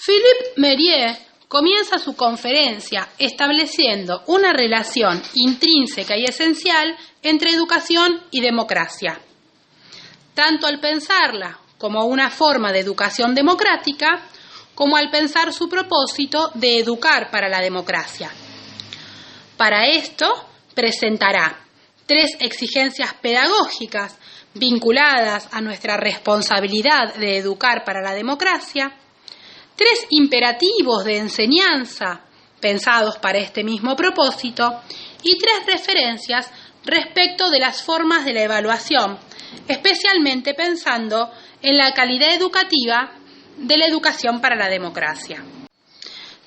Philippe Mérieux comienza su conferencia estableciendo una relación intrínseca y esencial entre educación y democracia. Tanto al pensarla como una forma de educación democrática, como al pensar su propósito de educar para la democracia. Para esto, presentará 3 exigencias pedagógicas vinculadas a nuestra responsabilidad de educar para la democracia, 3 imperativos de enseñanza pensados para este mismo propósito y 3 referencias respecto de las formas de la evaluación, especialmente pensando en la calidad educativa de la educación para la democracia.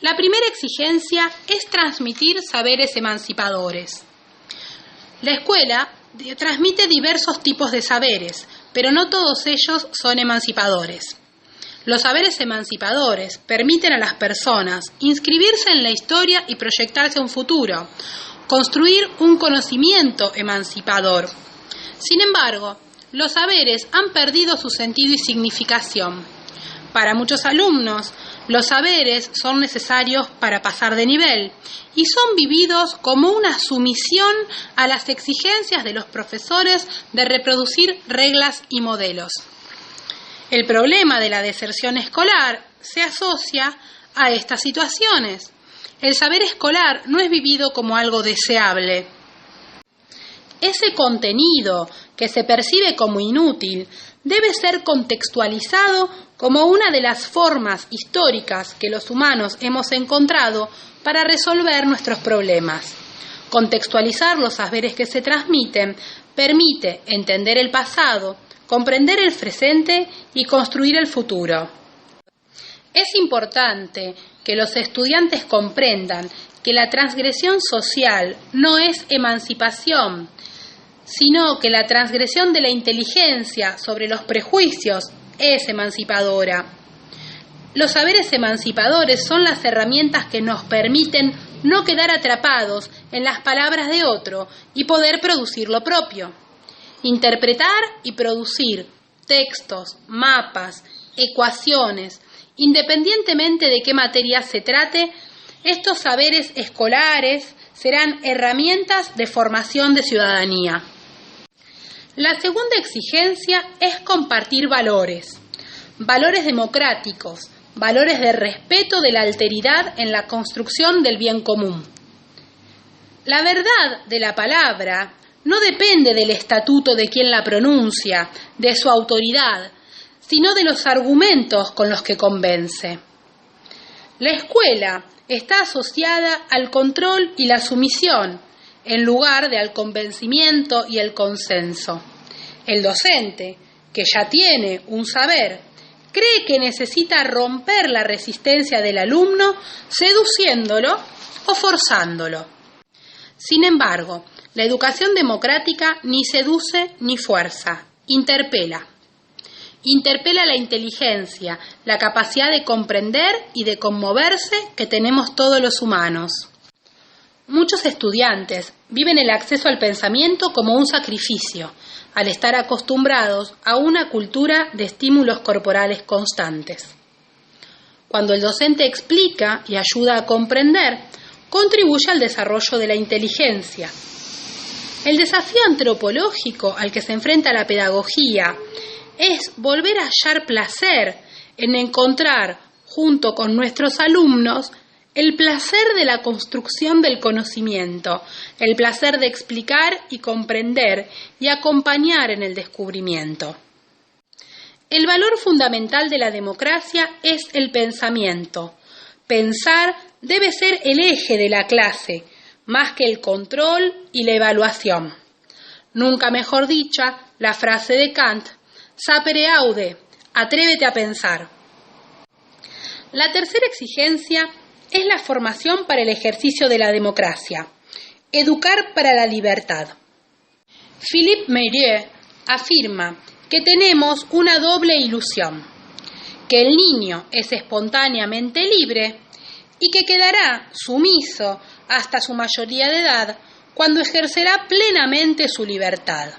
La primera exigencia es transmitir saberes emancipadores. La escuela transmite diversos tipos de saberes, pero no todos ellos son emancipadores. Los saberes emancipadores permiten a las personas inscribirse en la historia y proyectarse a un futuro, construir un conocimiento emancipador. Sin embargo, los saberes han perdido su sentido y significación. Para muchos alumnos, los saberes son necesarios para pasar de nivel y son vividos como una sumisión a las exigencias de los profesores de reproducir reglas y modelos. El problema de la deserción escolar se asocia a estas situaciones. El saber escolar no es vivido como algo deseable. Ese contenido que se percibe como inútil debe ser contextualizado como una de las formas históricas que los humanos hemos encontrado para resolver nuestros problemas. Contextualizar los saberes que se transmiten permite entender el pasado, comprender el presente y construir el futuro. Es importante que los estudiantes comprendan que la transgresión social no es emancipación, sino que la transgresión de la inteligencia sobre los prejuicios es emancipadora. Los saberes emancipadores son las herramientas que nos permiten no quedar atrapados en las palabras de otro y poder producir lo propio. Interpretar y producir textos, mapas, ecuaciones, independientemente de qué materia se trate, estos saberes escolares serán herramientas de formación de ciudadanía. La segunda exigencia es compartir valores democráticos, valores de respeto de la alteridad en la construcción del bien común. La verdad de la palabra no depende del estatuto de quien la pronuncia, de su autoridad, sino de los argumentos con los que convence. La escuela está asociada al control y la sumisión, en lugar de al convencimiento y el consenso. El docente, que ya tiene un saber, cree que necesita romper la resistencia del alumno seduciéndolo o forzándolo. Sin embargo, la educación democrática ni seduce ni fuerza, interpela. Interpela la inteligencia, la capacidad de comprender y de conmoverse que tenemos todos los humanos. Muchos estudiantes viven el acceso al pensamiento como un sacrificio, al estar acostumbrados a una cultura de estímulos corporales constantes. Cuando el docente explica y ayuda a comprender, contribuye al desarrollo de la inteligencia. El desafío antropológico al que se enfrenta la pedagogía es volver a hallar placer en encontrar, junto con nuestros alumnos, el placer de la construcción del conocimiento, el placer de explicar y comprender y acompañar en el descubrimiento. El valor fundamental de la democracia es el pensamiento. Pensar debe ser el eje de la clase, más que el control y la evaluación. Nunca mejor dicha la frase de Kant, sapere aude, atrévete a pensar. La tercera exigencia es la formación para el ejercicio de la democracia, educar para la libertad. Philippe Mérieux afirma que tenemos una doble ilusión, que el niño es espontáneamente libre y que quedará sumiso hasta su mayoría de edad cuando ejercerá plenamente su libertad.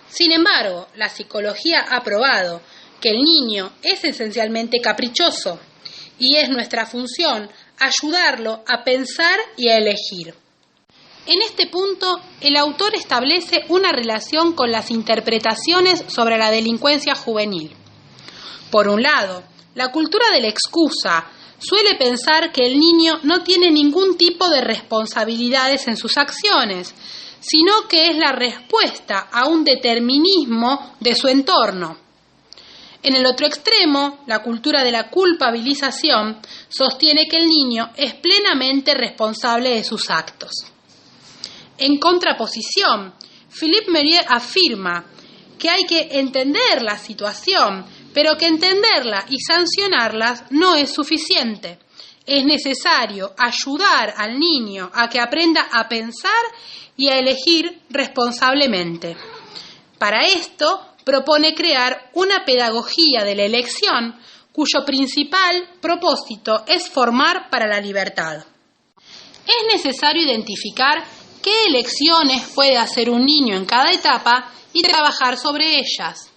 Sin embargo, la psicología ha probado que el niño es esencialmente caprichoso y es nuestra función ayudarlo a pensar y a elegir. En este punto, el autor establece una relación con las interpretaciones sobre la delincuencia juvenil. Por un lado, la cultura de la excusa suele pensar que el niño no tiene ningún tipo de responsabilidades en sus acciones, sino que es la respuesta a un determinismo de su entorno. En el otro extremo, la cultura de la culpabilización sostiene que el niño es plenamente responsable de sus actos. En contraposición, Philippe Mérieux afirma que hay que entender la situación, pero que entenderla y sancionarlas no es suficiente. Es necesario ayudar al niño a que aprenda a pensar y a elegir responsablemente. Para esto, propone crear una pedagogía de la elección cuyo principal propósito es formar para la libertad. Es necesario identificar qué elecciones puede hacer un niño en cada etapa y trabajar sobre ellas.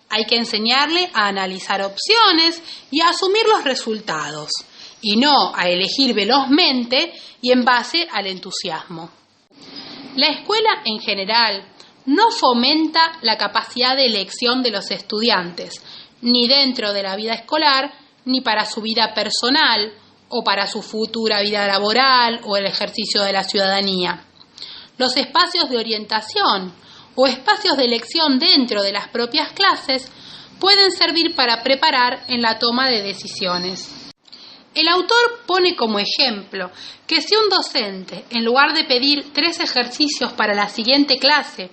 Hay que enseñarle a analizar opciones y a asumir los resultados, y no a elegir velozmente y en base al entusiasmo. La escuela en general no fomenta la capacidad de elección de los estudiantes, ni dentro de la vida escolar, ni para su vida personal, o para su futura vida laboral o el ejercicio de la ciudadanía. Los espacios de orientación o espacios de elección dentro de las propias clases pueden servir para preparar en la toma de decisiones. El autor pone como ejemplo que si un docente, en lugar de pedir 3 ejercicios para la siguiente clase,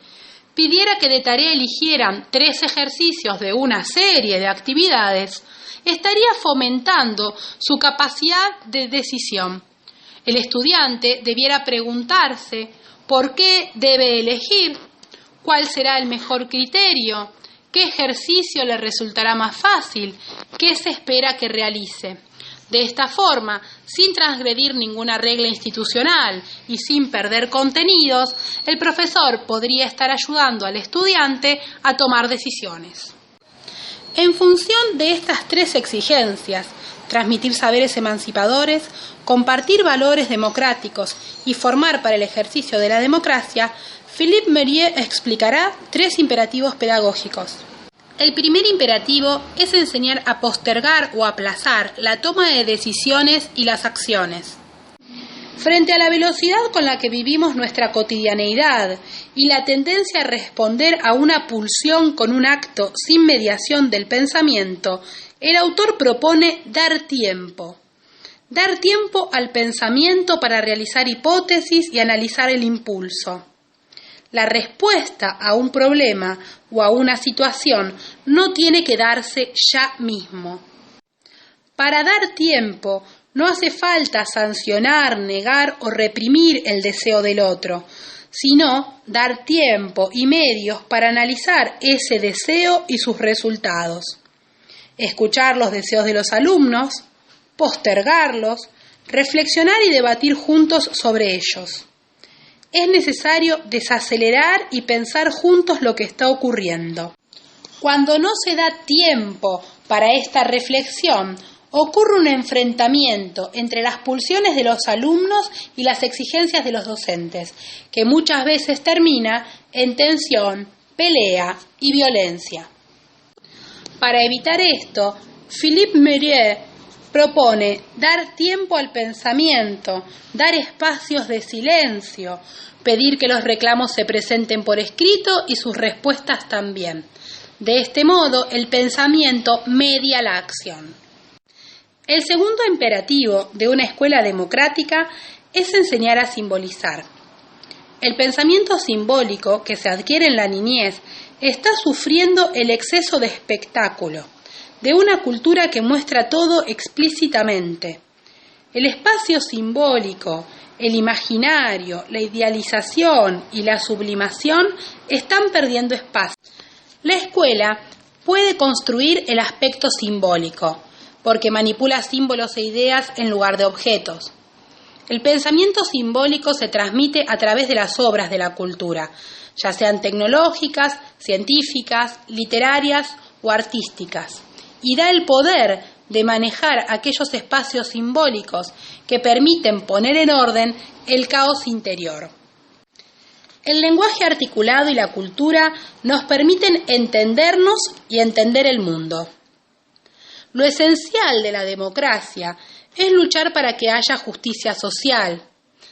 pidiera que de tarea eligieran 3 ejercicios de una serie de actividades, estaría fomentando su capacidad de decisión. El estudiante debiera preguntarse por qué debe elegir, cuál será el mejor criterio, qué ejercicio le resultará más fácil, qué se espera que realice. De esta forma, sin transgredir ninguna regla institucional y sin perder contenidos, el profesor podría estar ayudando al estudiante a tomar decisiones. En función de estas 3 exigencias, transmitir saberes emancipadores, compartir valores democráticos y formar para el ejercicio de la democracia, Philippe Mérieux explicará 3 imperativos pedagógicos. El primer imperativo es enseñar a postergar o aplazar la toma de decisiones y las acciones. Frente a la velocidad con la que vivimos nuestra cotidianeidad y la tendencia a responder a una pulsión con un acto sin mediación del pensamiento, el autor propone dar tiempo al pensamiento para realizar hipótesis y analizar el impulso. La respuesta a un problema o a una situación no tiene que darse ya mismo. Para dar tiempo no hace falta sancionar, negar o reprimir el deseo del otro, sino dar tiempo y medios para analizar ese deseo y sus resultados. Escuchar los deseos de los alumnos, postergarlos, reflexionar y debatir juntos sobre ellos. Es necesario desacelerar y pensar juntos lo que está ocurriendo. Cuando no se da tiempo para esta reflexión, ocurre un enfrentamiento entre las pulsiones de los alumnos y las exigencias de los docentes, que muchas veces termina en tensión, pelea y violencia. Para evitar esto, Philippe Mérieux propone dar tiempo al pensamiento, dar espacios de silencio, pedir que los reclamos se presenten por escrito y sus respuestas también. De este modo, el pensamiento media la acción. El segundo imperativo de una escuela democrática es enseñar a simbolizar. El pensamiento simbólico que se adquiere en la niñez está sufriendo el exceso de espectáculo, de una cultura que muestra todo explícitamente. El espacio simbólico, el imaginario, la idealización y la sublimación están perdiendo espacio. La escuela puede construir el aspecto simbólico, porque manipula símbolos e ideas en lugar de objetos. El pensamiento simbólico se transmite a través de las obras de la cultura, ya sean tecnológicas, científicas, literarias o artísticas, y da el poder de manejar aquellos espacios simbólicos que permiten poner en orden el caos interior. El lenguaje articulado y la cultura nos permiten entendernos y entender el mundo. Lo esencial de la democracia es luchar para que haya justicia social,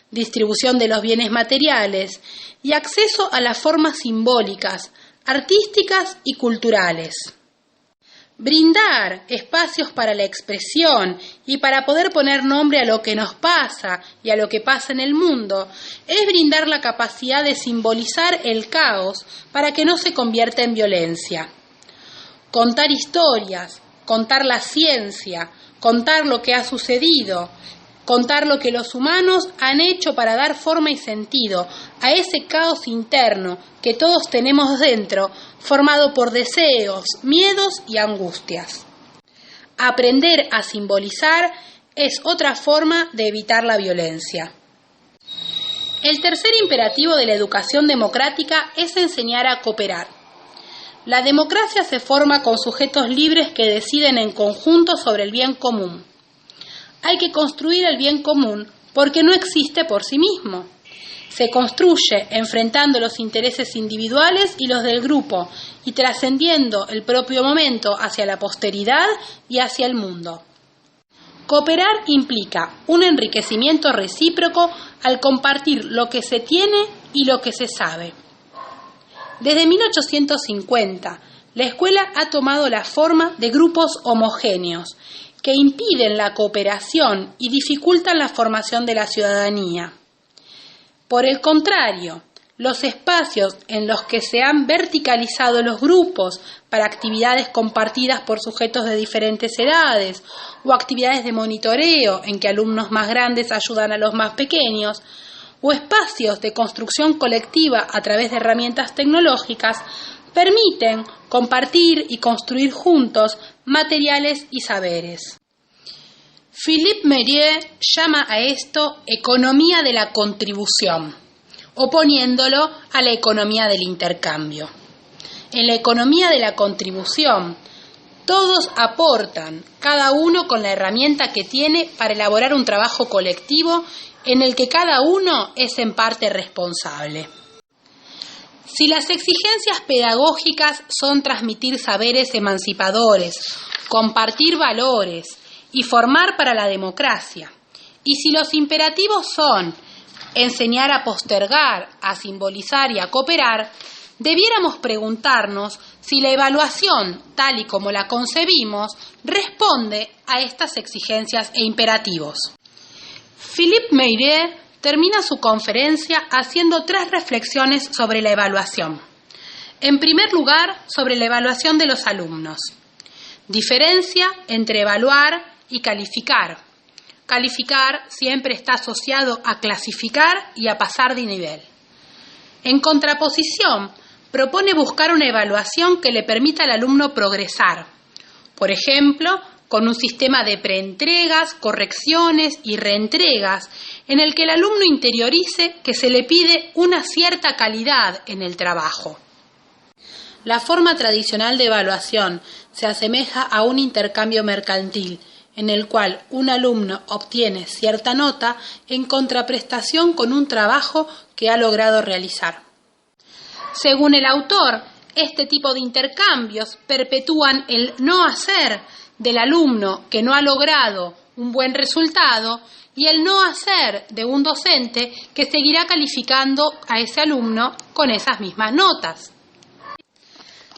distribución de los bienes materiales y acceso a las formas simbólicas, artísticas y culturales. Brindar espacios para la expresión y para poder poner nombre a lo que nos pasa y a lo que pasa en el mundo es brindar la capacidad de simbolizar el caos para que no se convierta en violencia. Contar historias, contar la ciencia, contar lo que ha sucedido, contar lo que los humanos han hecho para dar forma y sentido a ese caos interno que todos tenemos dentro, formado por deseos, miedos y angustias. Aprender a simbolizar es otra forma de evitar la violencia. El tercer imperativo de la educación democrática es enseñar a cooperar. La democracia se forma con sujetos libres que deciden en conjunto sobre el bien común. Hay que construir el bien común porque no existe por sí mismo. Se construye enfrentando los intereses individuales y los del grupo y trascendiendo el propio momento hacia la posteridad y hacia el mundo. Cooperar implica un enriquecimiento recíproco al compartir lo que se tiene y lo que se sabe. Desde 1850, la escuela ha tomado la forma de grupos homogéneos que impiden la cooperación y dificultan la formación de la ciudadanía. Por el contrario, los espacios en los que se han verticalizado los grupos para actividades compartidas por sujetos de diferentes edades o actividades de monitoreo en que alumnos más grandes ayudan a los más pequeños, o espacios de construcción colectiva a través de herramientas tecnológicas, permiten compartir y construir juntos materiales y saberes. Philippe Mérieux llama a esto economía de la contribución, oponiéndolo a la economía del intercambio. En la economía de la contribución, todos aportan, cada uno con la herramienta que tiene para elaborar un trabajo colectivo en el que cada uno es en parte responsable. Si las exigencias pedagógicas son transmitir saberes emancipadores, compartir valores y formar para la democracia, y si los imperativos son enseñar a postergar, a simbolizar y a cooperar, debiéramos preguntarnos si la evaluación, tal y como la concebimos, responde a estas exigencias e imperativos. Philippe Mérieux termina su conferencia haciendo 3 reflexiones sobre la evaluación. En primer lugar, sobre la evaluación de los alumnos. Diferencia entre evaluar y calificar. Calificar siempre está asociado a clasificar y a pasar de nivel. En contraposición, propone buscar una evaluación que le permita al alumno progresar. Por ejemplo, con un sistema de preentregas, correcciones y reentregas, en el que el alumno interiorice que se le pide una cierta calidad en el trabajo. La forma tradicional de evaluación se asemeja a un intercambio mercantil, en el cual un alumno obtiene cierta nota en contraprestación con un trabajo que ha logrado realizar. Según el autor, este tipo de intercambios perpetúan el no hacer del alumno que no ha logrado un buen resultado y el no hacer de un docente que seguirá calificando a ese alumno con esas mismas notas.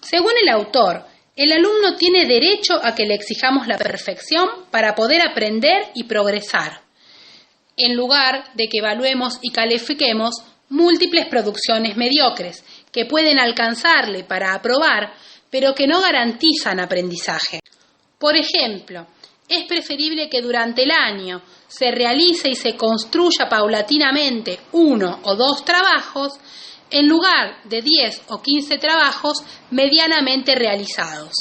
Según el autor, el alumno tiene derecho a que le exijamos la perfección para poder aprender y progresar, en lugar de que evaluemos y califiquemos múltiples producciones mediocres que pueden alcanzarle para aprobar, pero que no garantizan aprendizaje. Por ejemplo, es preferible que durante el año se realice y se construya paulatinamente 1 o 2 trabajos en lugar de 10 o 15 trabajos medianamente realizados.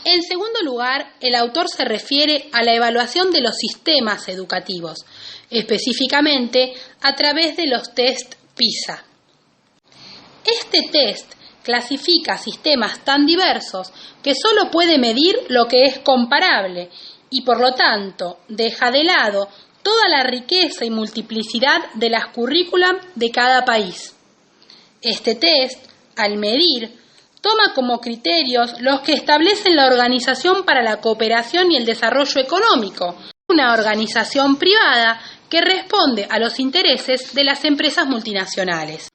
En segundo lugar, el autor se refiere a la evaluación de los sistemas educativos, específicamente a través de los test PISA. Este test, clasifica sistemas tan diversos que solo puede medir lo que es comparable y por lo tanto deja de lado toda la riqueza y multiplicidad de las currículas de cada país. Este test, al medir, toma como criterios los que establecen la Organización para la Cooperación y el Desarrollo Económico, una organización privada que responde a los intereses de las empresas multinacionales.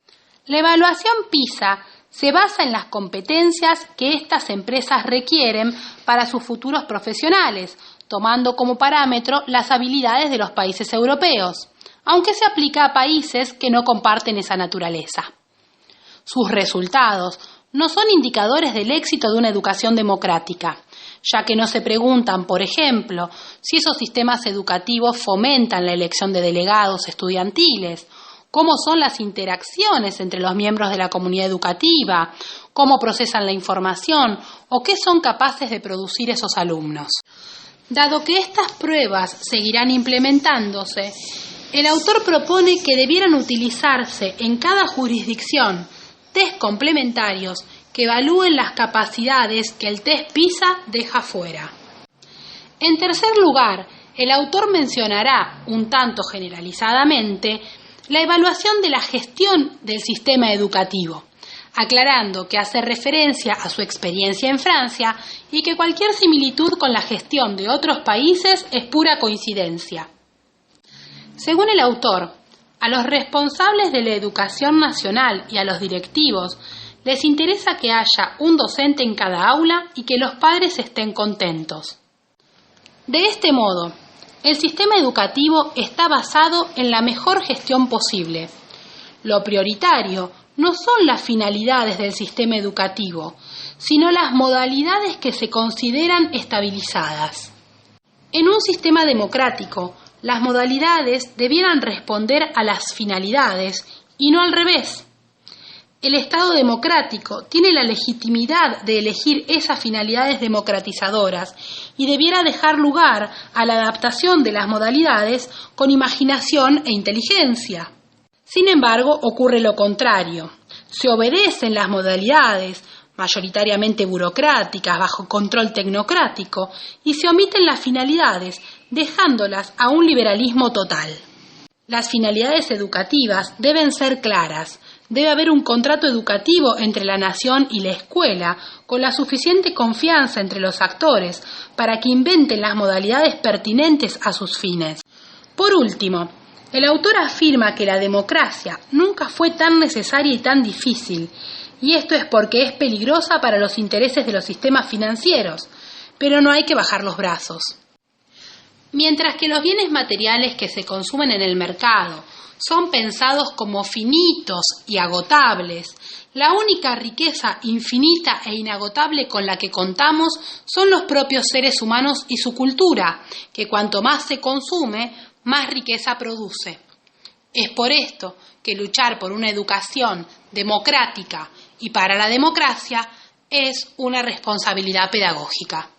La evaluación PISA se basa en las competencias que estas empresas requieren para sus futuros profesionales, tomando como parámetro las habilidades de los países europeos, aunque se aplica a países que no comparten esa naturaleza. Sus resultados no son indicadores del éxito de una educación democrática, ya que no se preguntan, por ejemplo, si esos sistemas educativos fomentan la elección de delegados estudiantiles, cómo son las interacciones entre los miembros de la comunidad educativa, cómo procesan la información o qué son capaces de producir esos alumnos. Dado que estas pruebas seguirán implementándose, el autor propone que debieran utilizarse en cada jurisdicción test complementarios que evalúen las capacidades que el test PISA deja fuera. En tercer lugar, el autor mencionará, un tanto generalizadamente, la evaluación de la gestión del sistema educativo, aclarando que hace referencia a su experiencia en Francia y que cualquier similitud con la gestión de otros países es pura coincidencia. Según el autor, a los responsables de la educación nacional y a los directivos les interesa que haya un docente en cada aula y que los padres estén contentos. De este modo, el sistema educativo está basado en la mejor gestión posible. Lo prioritario no son las finalidades del sistema educativo, sino las modalidades que se consideran estabilizadas. En un sistema democrático, las modalidades debieran responder a las finalidades y no al revés. El Estado democrático tiene la legitimidad de elegir esas finalidades democratizadoras y debiera dejar lugar a la adaptación de las modalidades con imaginación e inteligencia. Sin embargo, ocurre lo contrario. Se obedecen las modalidades, mayoritariamente burocráticas, bajo control tecnocrático, y se omiten las finalidades, dejándolas a un liberalismo total. Las finalidades educativas deben ser claras. Debe haber un contrato educativo entre la nación y la escuela, con la suficiente confianza entre los actores para que inventen las modalidades pertinentes a sus fines. Por último, el autor afirma que la democracia nunca fue tan necesaria y tan difícil, y esto es porque es peligrosa para los intereses de los sistemas financieros, pero no hay que bajar los brazos. Mientras que los bienes materiales que se consumen en el mercado son pensados como finitos y agotables, la única riqueza infinita e inagotable con la que contamos son los propios seres humanos y su cultura, que cuanto más se consume, más riqueza produce. Es por esto que luchar por una educación democrática y para la democracia es una responsabilidad pedagógica.